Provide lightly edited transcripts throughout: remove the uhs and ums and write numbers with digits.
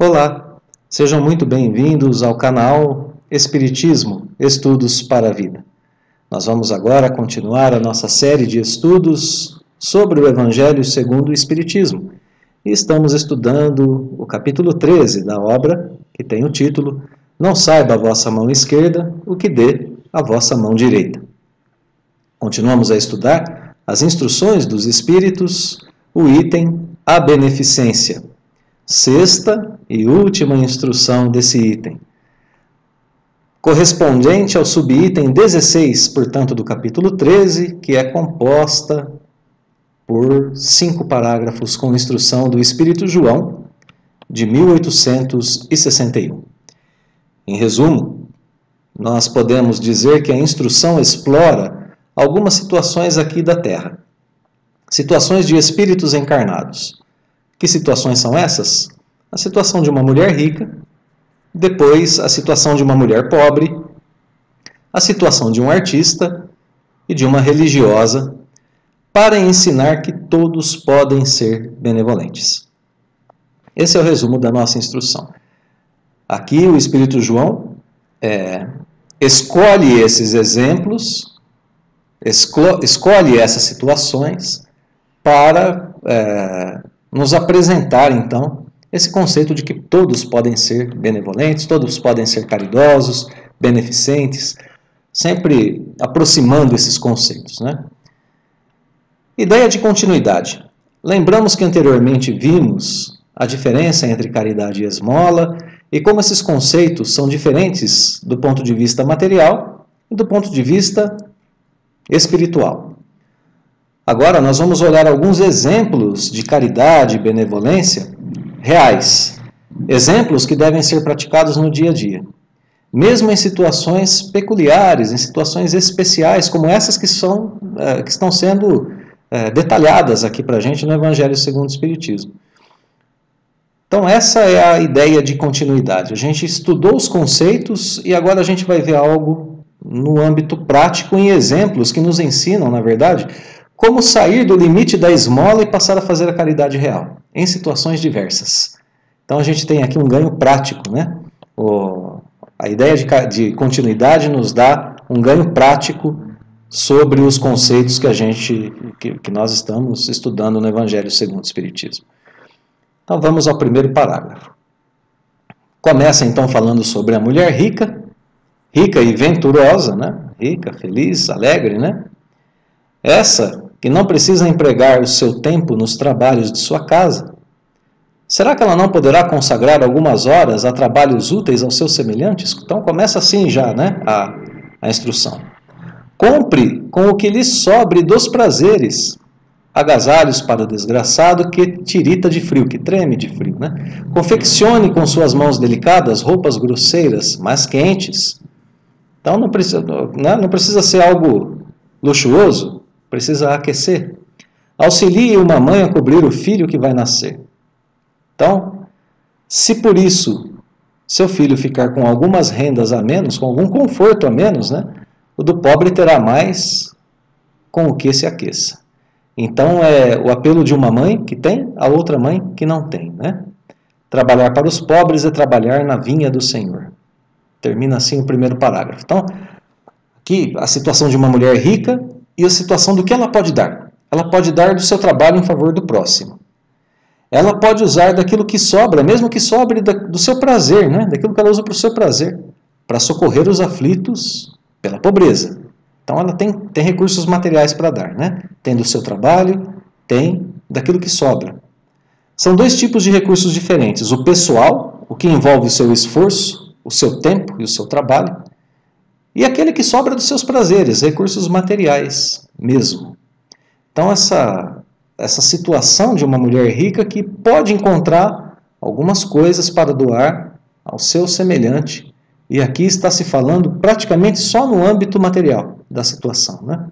Olá, sejam muito bem-vindos ao canal Espiritismo, Estudos para a Vida. Nós vamos agora continuar a nossa série de estudos sobre o Evangelho segundo o Espiritismo. E estamos estudando o capítulo 13 da obra, que tem o título Não saiba a vossa mão esquerda o que dê a vossa mão direita. Continuamos a estudar as instruções dos Espíritos, o item A Beneficência. Sexta e última instrução desse item, correspondente ao subitem 16, portanto, do capítulo 13, que é composta por 5 parágrafos com instrução do Espírito João, de 1861. Em resumo, nós podemos dizer que a instrução explora algumas situações aqui da Terra, situações de espíritos encarnados. Que situações são essas? A situação de uma mulher rica, depois a situação de uma mulher pobre, a situação de um artista e de uma religiosa, para ensinar que todos podem ser benevolentes. Esse é o resumo da nossa instrução. Aqui o Espírito João escolhe esses exemplos, escolhe essas situações para nos apresentar, então, esse conceito de que todos podem ser benevolentes, todos podem ser caridosos, beneficentes, sempre aproximando esses conceitos, né? Ideia de continuidade. Lembramos que anteriormente vimos a diferença entre caridade e esmola e como esses conceitos são diferentes do ponto de vista material e do ponto de vista espiritual. Agora nós vamos olhar alguns exemplos de caridade e benevolência reais. Exemplos que devem ser praticados no dia a dia. Mesmo em situações peculiares, em situações especiais, como essas que estão sendo detalhadas aqui para a gente no Evangelho segundo o Espiritismo. Então essa é a ideia de continuidade. A gente estudou os conceitos e agora a gente vai ver algo no âmbito prático em exemplos que nos ensinam, na verdade, como sair do limite da esmola e passar a fazer a caridade real, em situações diversas. Então a gente tem aqui um ganho prático, né? A ideia de continuidade nos dá um ganho prático sobre os conceitos que nós estamos estudando no Evangelho segundo o Espiritismo. Então vamos ao primeiro parágrafo. Começa então falando sobre a mulher rica e venturosa, né? Rica, feliz, alegre, né? Essa que não precisa empregar o seu tempo nos trabalhos de sua casa, será que ela não poderá consagrar algumas horas a trabalhos úteis aos seus semelhantes? Então começa assim já, né, a instrução. Compre com o que lhe sobre dos prazeres, agasalhos para o desgraçado que tirita de frio, que treme de frio, né? Confeccione com suas mãos delicadas roupas grosseiras, mas quentes. Então não precisa ser algo luxuoso, precisa aquecer. Auxilie uma mãe a cobrir o filho que vai nascer. Então, se por isso seu filho ficar com algumas rendas a menos, com algum conforto a menos, né, o do pobre terá mais com o que se aqueça. Então, é o apelo de uma mãe que tem, a outra mãe que não tem, né? Trabalhar para os pobres é trabalhar na vinha do Senhor. Termina assim o primeiro parágrafo. Então, aqui a situação de uma mulher rica e a situação do que ela pode dar. Ela pode dar do seu trabalho em favor do próximo. Ela pode usar daquilo que sobra, mesmo que sobre do seu prazer, né? Daquilo que ela usa para o seu prazer, para socorrer os aflitos pela pobreza. Então ela tem recursos materiais para dar, né? Tem do seu trabalho, tem daquilo que sobra. São 2 tipos de recursos diferentes. O pessoal, o que envolve o seu esforço, o seu tempo e o seu trabalho, e aquele que sobra dos seus prazeres, recursos materiais mesmo. Então essa situação de uma mulher rica que pode encontrar algumas coisas para doar ao seu semelhante, e aqui está se falando praticamente só no âmbito material da situação, né?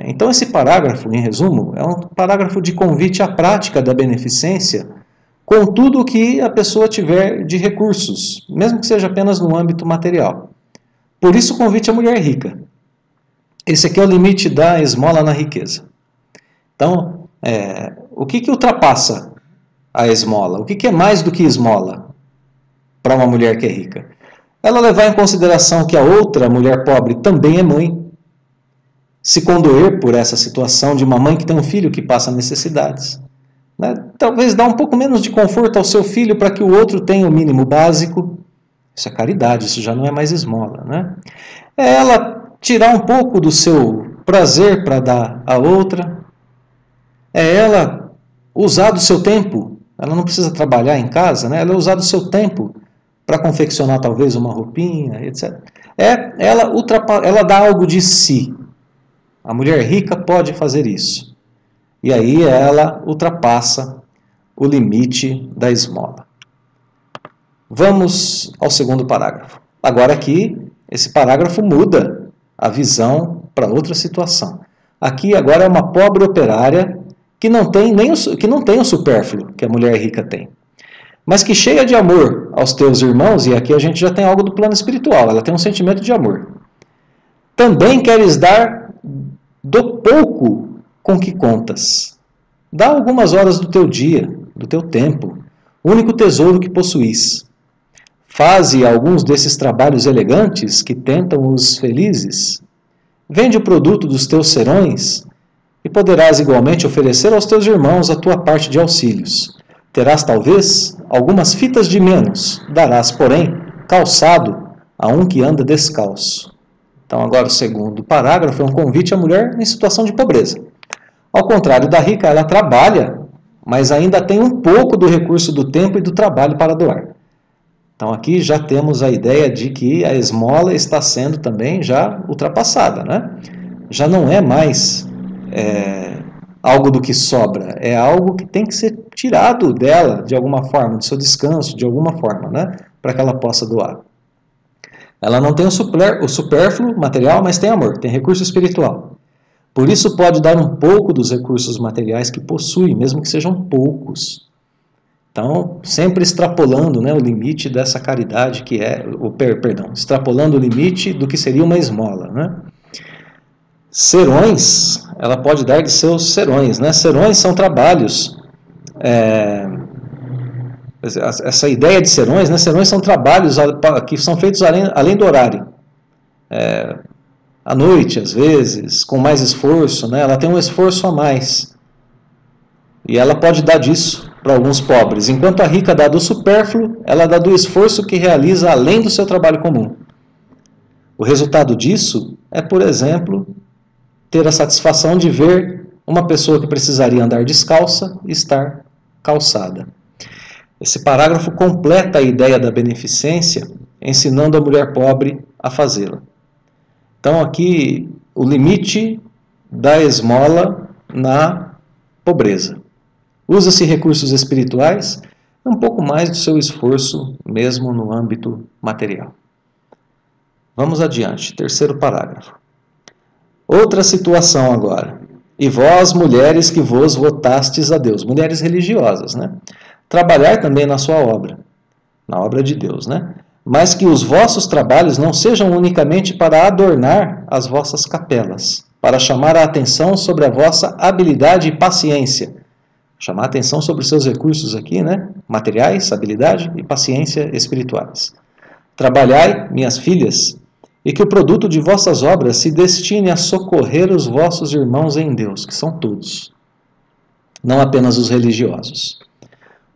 Então esse parágrafo, em resumo, é um parágrafo de convite à prática da beneficência com tudo o que a pessoa tiver de recursos, mesmo que seja apenas no âmbito material. Por isso o convite à mulher rica. Esse aqui é o limite da esmola na riqueza. Então, o que ultrapassa a esmola. O que é mais do que esmola para uma mulher que é rica? Ela levar em consideração que a outra mulher pobre também é mãe, se condoer por essa situação de uma mãe que tem um filho que passa necessidades. Né? Talvez dar um pouco menos de conforto ao seu filho para que o outro tenha o mínimo básico. Isso é caridade, isso já não é mais esmola. Né? É ela tirar um pouco do seu prazer para dar à outra. É ela usar do seu tempo. Ela não precisa trabalhar em casa, né? Ela usar do seu tempo para confeccionar talvez uma roupinha, etc. Ela dá algo de si. A mulher rica pode fazer isso. E aí ela ultrapassa o limite da esmola. Vamos ao segundo parágrafo. Agora aqui, esse parágrafo muda a visão para outra situação. Aqui agora é uma pobre operária que não tem o supérfluo que a mulher rica tem. Mas que cheia de amor aos teus irmãos, e aqui a gente já tem algo do plano espiritual, ela tem um sentimento de amor. Também queres dar do pouco com que contas. Dá algumas horas do teu dia, do teu tempo, o único tesouro que possuís. Faze alguns desses trabalhos elegantes que tentam os felizes. Vende o produto dos teus serões e poderás igualmente oferecer aos teus irmãos a tua parte de auxílios. Terás talvez algumas fitas de menos, darás, porém, calçado a um que anda descalço. Então agora o segundo parágrafo é um convite à mulher em situação de pobreza. Ao contrário da rica, ela trabalha, mas ainda tem um pouco do recurso do tempo e do trabalho para doar. Então aqui já temos a ideia de que a esmola está sendo também já ultrapassada, né? Já não é mais algo do que sobra, é algo que tem que ser tirado dela de alguma forma, do seu descanso, de alguma forma, né? Para que ela possa doar. Ela não tem o supérfluo material, mas tem amor, tem recurso espiritual. Por isso pode dar um pouco dos recursos materiais que possui, mesmo que sejam poucos. Então, sempre extrapolando, né, o limite dessa caridade que é, extrapolando o limite do que seria uma esmola, né? Serões, ela pode dar de seus serões, né? Serões são trabalhos, essa ideia de serões, né? Serões são trabalhos que são feitos além do horário. À noite, às vezes, com mais esforço, né? Ela tem um esforço a mais. E ela pode dar disso para alguns pobres. Enquanto a rica dá do supérfluo, ela dá do esforço que realiza além do seu trabalho comum. O resultado disso é, por exemplo, ter a satisfação de ver uma pessoa que precisaria andar descalça estar calçada. Esse parágrafo completa a ideia da beneficência, ensinando a mulher pobre a fazê-la. Então aqui o limite da esmola na pobreza. Usa-se recursos espirituais, um pouco mais do seu esforço mesmo no âmbito material. Vamos adiante, terceiro parágrafo. Outra situação agora. E vós, mulheres que vos votastes a Deus, mulheres religiosas, né? Trabalhar também na sua obra, na obra de Deus, né? Mas que os vossos trabalhos não sejam unicamente para adornar as vossas capelas, para chamar a atenção sobre a vossa habilidade e paciência. Chamar a atenção sobre os seus recursos aqui, né? Materiais, habilidade e paciência espirituais. Trabalhai, minhas filhas, e que o produto de vossas obras se destine a socorrer os vossos irmãos em Deus, que são todos, não apenas os religiosos.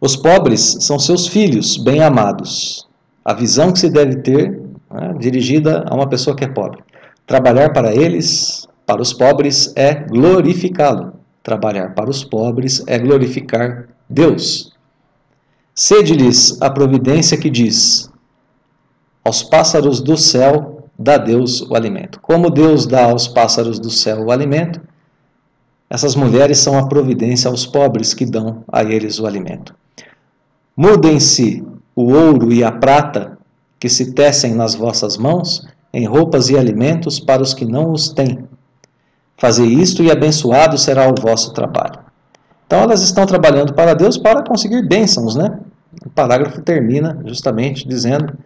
Os pobres são seus filhos bem-amados. A visão que se deve ter, né, dirigida a uma pessoa que é pobre. Trabalhar para eles, para os pobres, é glorificá-lo. Trabalhar para os pobres é glorificar Deus. Sede-lhes a providência que diz: aos pássaros do céu dá Deus o alimento. Como Deus dá aos pássaros do céu o alimento, essas mulheres são a providência aos pobres que dão a eles o alimento. Mudem-se o ouro e a prata que se tecem nas vossas mãos em roupas e alimentos para os que não os têm. Fazei isto e abençoado será o vosso trabalho. Então elas estão trabalhando para Deus para conseguir bênçãos, né? O parágrafo termina justamente dizendo: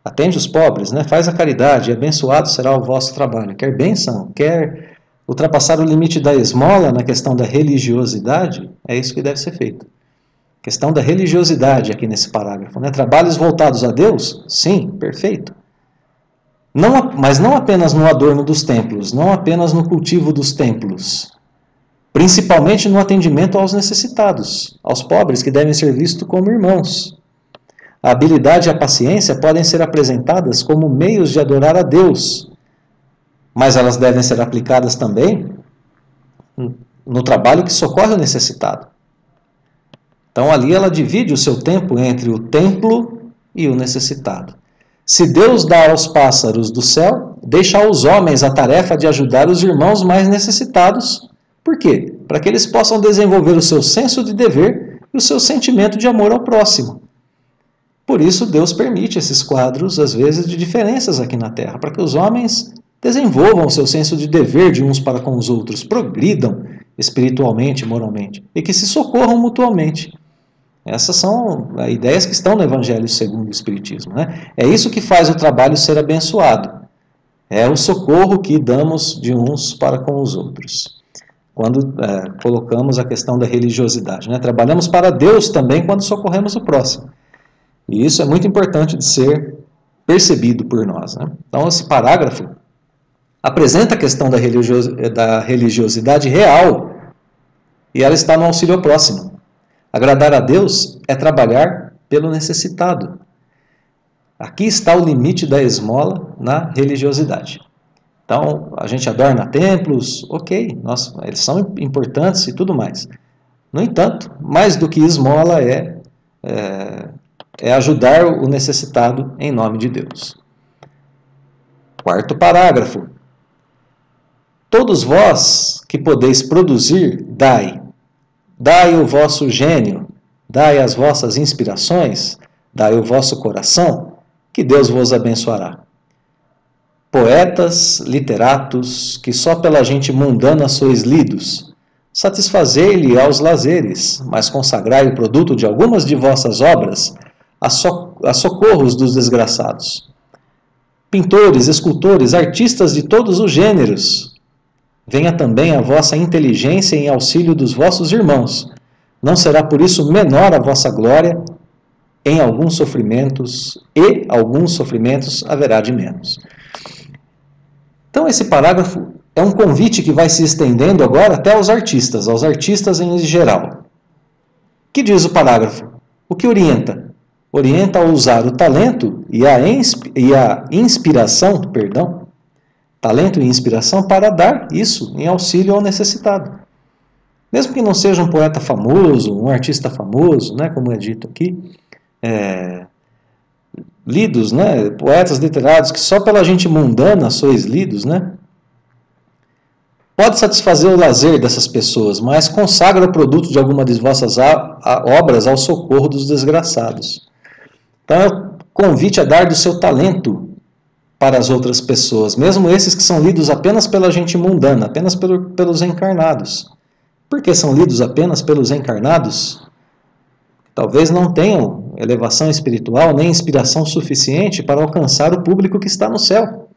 atende os pobres, né? Faz a caridade e abençoado será o vosso trabalho. Quer bênção? Quer ultrapassar o limite da esmola na questão da religiosidade? É isso que deve ser feito. questão da religiosidade aqui nesse parágrafo, né? Trabalhos voltados a Deus? Sim, perfeito. Mas não apenas no adorno dos templos, não apenas no cultivo dos templos, principalmente no atendimento aos necessitados, aos pobres que devem ser vistos como irmãos. A habilidade e a paciência podem ser apresentadas como meios de adorar a Deus, mas elas devem ser aplicadas também no trabalho que socorre o necessitado. Então ali ela divide o seu tempo entre o templo e o necessitado. Se Deus dá aos pássaros do céu, deixa aos homens a tarefa de ajudar os irmãos mais necessitados. Por quê? Para que eles possam desenvolver o seu senso de dever e o seu sentimento de amor ao próximo. Por isso Deus permite esses quadros, às vezes, de diferenças aqui na Terra, para que os homens desenvolvam o seu senso de dever de uns para com os outros, progridam espiritualmente e moralmente, e que se socorram mutuamente. Essas são ideias que estão no Evangelho segundo o Espiritismo, né? É isso que faz o trabalho ser abençoado. É o socorro que damos de uns para com os outros. Quando colocamos a questão da religiosidade, né? Trabalhamos para Deus também quando socorremos o próximo. E isso é muito importante de ser percebido por nós, né? Então, esse parágrafo apresenta a questão da religiosidade real e ela está no auxílio ao próximo. Agradar a Deus é trabalhar pelo necessitado. Aqui está o limite da esmola na religiosidade. Então, a gente adorna templos, ok, eles são importantes e tudo mais. No entanto, mais do que esmola é ajudar o necessitado em nome de Deus. Quarto parágrafo. Todos vós que podeis produzir, dai. Dai o vosso gênio, dai as vossas inspirações, dai o vosso coração, que Deus vos abençoará. Poetas, literatos, que só pela gente mundana sois lidos, satisfazei-lhe aos lazeres, mas consagrai o produto de algumas de vossas obras a socorros dos desgraçados. Pintores, escultores, artistas de todos os gêneros, venha também a vossa inteligência em auxílio dos vossos irmãos. Não será por isso menor a vossa glória em alguns sofrimentos, e alguns sofrimentos haverá de menos. Então esse parágrafo é um convite que vai se estendendo agora até aos artistas em geral. O que diz o parágrafo? O que orienta? Orienta a usar o talento e a inspiração, talento e inspiração para dar isso em auxílio ao necessitado. Mesmo que não seja um poeta famoso, um artista famoso, né, como é dito aqui, lidos, né, poetas literados que só pela gente mundana sois lidos, né, pode satisfazer o lazer dessas pessoas, mas consagra o produto de alguma de vossas obras ao socorro dos desgraçados. Então é o convite a dar do seu talento para as outras pessoas, mesmo esses que são lidos apenas pela gente mundana, apenas pelos encarnados. Por que são lidos apenas pelos encarnados? Talvez não tenham elevação espiritual nem inspiração suficiente para alcançar o público que está no céu,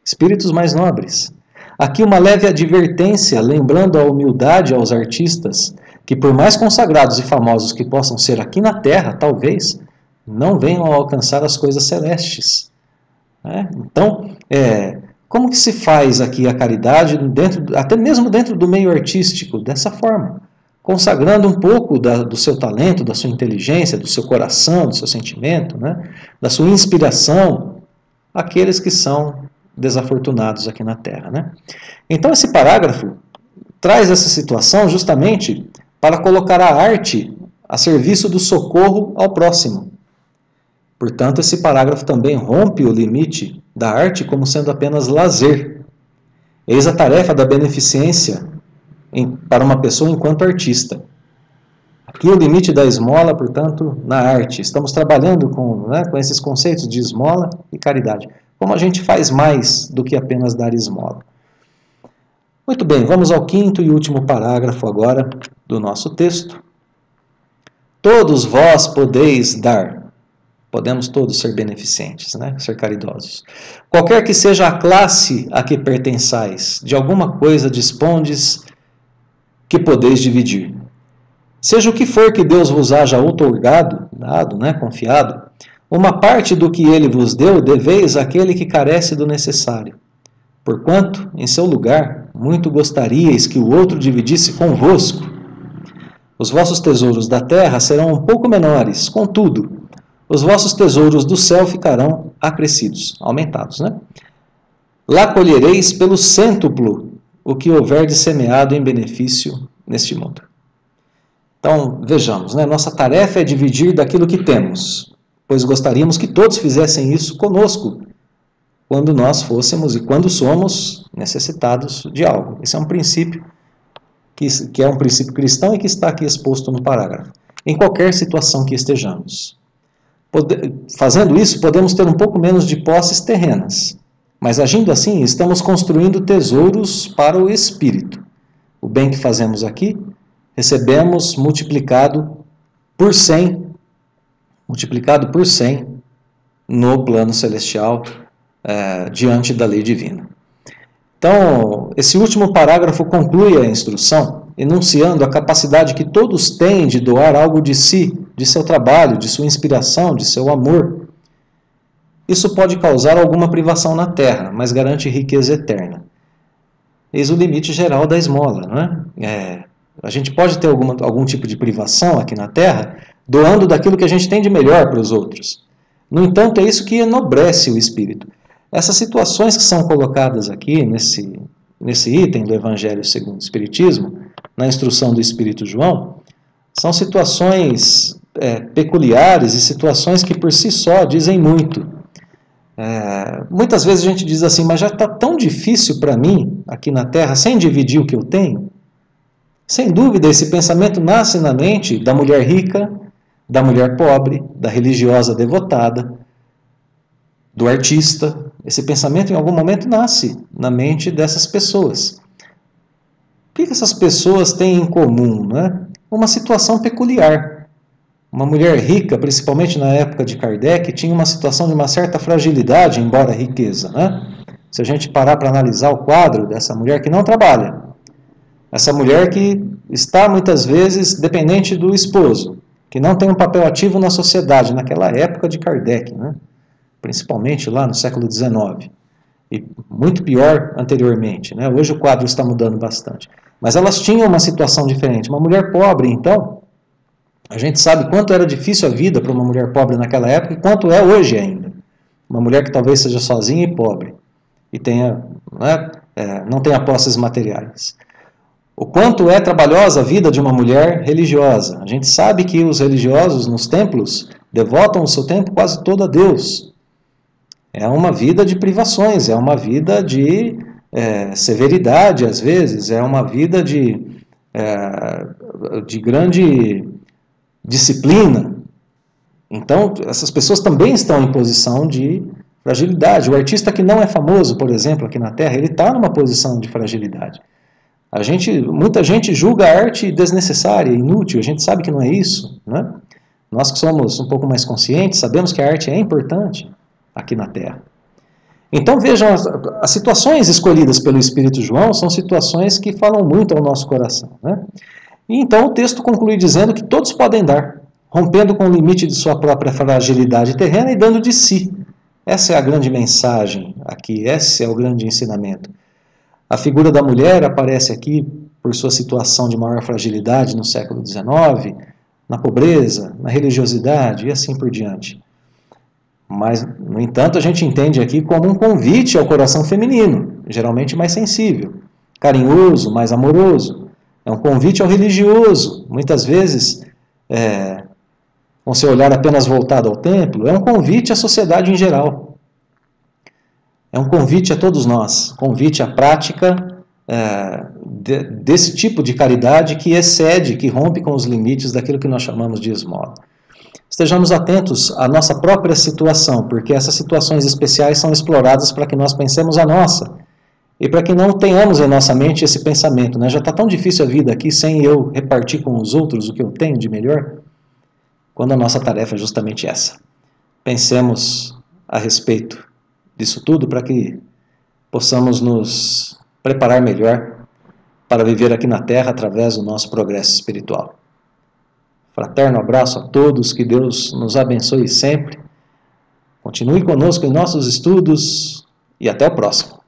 espíritos mais nobres. Aqui uma leve advertência, lembrando a humildade aos artistas, que por mais consagrados e famosos que possam ser aqui na Terra, talvez, não venham a alcançar as coisas celestes. Então, como que se faz aqui a caridade, até mesmo dentro do meio artístico, dessa forma? Consagrando um pouco do seu talento, da sua inteligência, do seu coração, do seu sentimento, né? Da sua inspiração, àqueles que são desafortunados aqui na Terra, né? Então esse parágrafo traz essa situação justamente para colocar a arte a serviço do socorro ao próximo. Portanto, esse parágrafo também rompe o limite da arte como sendo apenas lazer. Eis a tarefa da beneficência para uma pessoa enquanto artista. Aqui o limite da esmola, portanto, na arte. Estamos trabalhando com esses conceitos de esmola e caridade. Como a gente faz mais do que apenas dar esmola. Muito bem, vamos ao quinto e último parágrafo agora do nosso texto. Todos vós podeis dar. Podemos todos ser beneficentes, né? Ser caridosos. Qualquer que seja a classe a que pertençais, de alguma coisa dispondes que podeis dividir. Seja o que for que Deus vos haja outorgado, dado, né, confiado, uma parte do que ele vos deu deveis àquele que carece do necessário. Porquanto, em seu lugar, muito gostaríeis que o outro dividisse convosco. Os vossos tesouros da terra serão um pouco menores, contudo, os vossos tesouros do céu ficarão acrescidos, aumentados, né? Lá colhereis pelo cêntuplo o que houver de semeado em benefício neste mundo. Então, vejamos, né? Nossa tarefa é dividir daquilo que temos, pois gostaríamos que todos fizessem isso conosco, quando nós fôssemos e quando somos necessitados de algo. Esse é um princípio que é um princípio cristão e que está aqui exposto no parágrafo. Em qualquer situação que estejamos. Fazendo isso, podemos ter um pouco menos de posses terrenas, mas agindo assim, estamos construindo tesouros para o espírito. O bem que fazemos aqui, recebemos multiplicado por 100 no plano celestial, diante da lei divina. Então, esse último parágrafo conclui a instrução, enunciando a capacidade que todos têm de doar algo de si, de seu trabalho, de sua inspiração, de seu amor. Isso pode causar alguma privação na terra, mas garante riqueza eterna. Eis o limite geral da esmola, não é? A gente pode ter algum tipo de privação aqui na terra, doando daquilo que a gente tem de melhor para os outros. No entanto, é isso que enobrece o espírito. Essas situações que são colocadas aqui, nesse item do Evangelho segundo o Espiritismo, na instrução do Espírito João, são situações peculiares e situações que por si só dizem muito. Muitas vezes a gente diz assim, mas já está tão difícil para mim, aqui na Terra, sem dividir o que eu tenho. Sem dúvida, esse pensamento nasce na mente da mulher rica, da mulher pobre, da religiosa devotada, do artista. Esse pensamento, em algum momento, nasce na mente dessas pessoas. O que essas pessoas têm em comum, né? Uma situação peculiar. Uma mulher rica, principalmente na época de Kardec, tinha uma situação de uma certa fragilidade, embora riqueza, né? Se a gente parar para analisar o quadro dessa mulher que não trabalha, essa mulher que está, muitas vezes, dependente do esposo, que não tem um papel ativo na sociedade, naquela época de Kardec, né? Principalmente lá no século XIX, e muito pior anteriormente, né? Hoje o quadro está mudando bastante. Mas elas tinham uma situação diferente. Uma mulher pobre, então, a gente sabe quanto era difícil a vida para uma mulher pobre naquela época e quanto é hoje ainda. Uma mulher que talvez seja sozinha e pobre, e tenha, não tenha posses materiais. O quanto é trabalhosa a vida de uma mulher religiosa. A gente sabe que os religiosos nos templos devotam o seu tempo quase todo a Deus. É uma vida de privações, é uma vida de severidade, às vezes, é uma vida de grande disciplina. Então, essas pessoas também estão em posição de fragilidade. O artista que não é famoso, por exemplo, aqui na Terra, ele está numa posição de fragilidade. Muita gente julga a arte desnecessária, inútil, a gente sabe que não é isso, né? Nós que somos um pouco mais conscientes, sabemos que a arte é importante aqui na Terra. Então vejam, as situações escolhidas pelo Espírito João são situações que falam muito ao nosso coração, né? E então o texto conclui dizendo que todos podem dar, rompendo com o limite de sua própria fragilidade terrena e dando de si. Essa é a grande mensagem aqui, esse é o grande ensinamento. A figura da mulher aparece aqui por sua situação de maior fragilidade no século XIX, na pobreza, na religiosidade e assim por diante. Mas, no entanto, a gente entende aqui como um convite ao coração feminino, geralmente mais sensível, carinhoso, mais amoroso. É um convite ao religioso, muitas vezes com seu olhar apenas voltado ao templo. É um convite à sociedade em geral. É um convite a todos nós, convite à prática desse tipo de caridade que excede, que rompe com os limites daquilo que nós chamamos de esmola. Estejamos atentos à nossa própria situação, porque essas situações especiais são exploradas para que nós pensemos a nossa, e para que não tenhamos em nossa mente esse pensamento, né? Já está tão difícil a vida aqui sem eu repartir com os outros o que eu tenho de melhor, quando a nossa tarefa é justamente essa. Pensemos a respeito disso tudo para que possamos nos preparar melhor para viver aqui na Terra através do nosso progresso espiritual. Fraterno abraço a todos, que Deus nos abençoe sempre. Continue conosco em nossos estudos e até o próximo.